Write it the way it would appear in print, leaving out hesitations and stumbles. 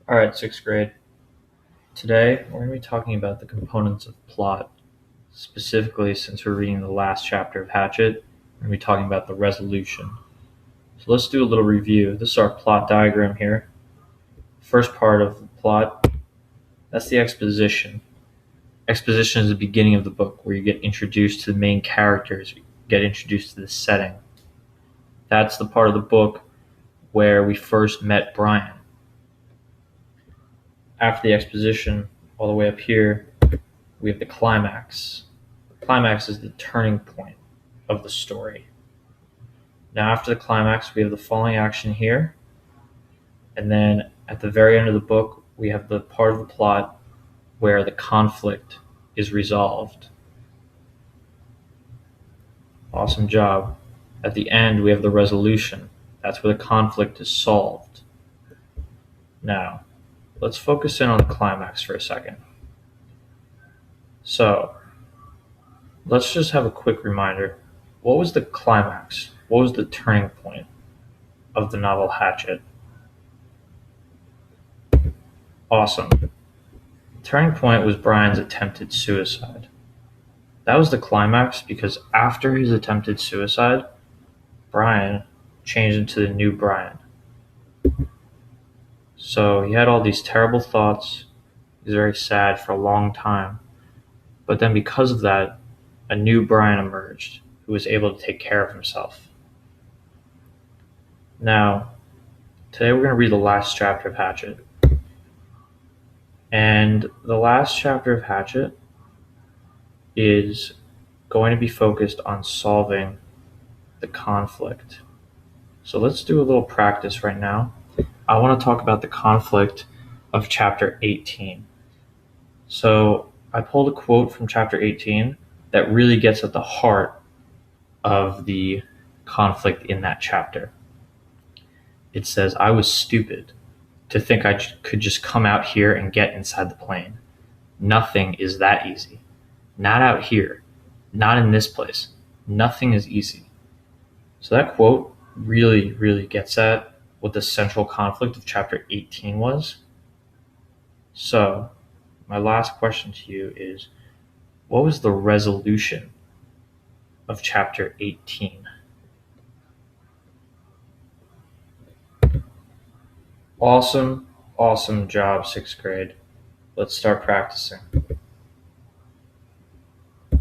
All right, sixth grade. Today, we're going to be talking about the components of plot. Specifically, since we're reading the last chapter of Hatchet, we're going to be talking about the resolution. So let's do a little review. This is our plot diagram here. First part of the plot, that's the exposition. Exposition is the beginning of the book where you get introduced to the main characters, you get introduced to the setting. That's the part of the book where we first met Brian. After the exposition, all the way up here, we have the climax. The climax is the turning point of the story. Now, after the climax, we have the falling action here. And then at the very end of the book, we have the part of the plot where the conflict is resolved. Awesome job. At the end, we have the resolution. That's where the conflict is solved. Now, let's focus in on the climax for a second. So, let's just have a quick reminder. What was the climax? What was the turning point of the novel Hatchet? Awesome. The turning point was Brian's attempted suicide. That was the climax because after his attempted suicide, Brian changed into the new Brian. So he had all these terrible thoughts. He was very sad for a long time. But then because of that, a new Brian emerged who was able to take care of himself. Now, today we're going to read the last chapter of Hatchet. And the last chapter of Hatchet is going to be focused on solving the conflict. So let's do a little practice right now. I want to talk about the conflict of chapter 18. So I pulled a quote from chapter 18 that really gets at the heart of the conflict in that chapter. It says, "I was stupid to think I could just come out here and get inside the plane. Nothing is that easy. Not out here. Not in this place. Nothing is easy." So that quote really, really gets at what the central conflict of chapter 18 was. So my last question to you is, what was the resolution of chapter 18? Awesome job, sixth grade. Let's start practicing.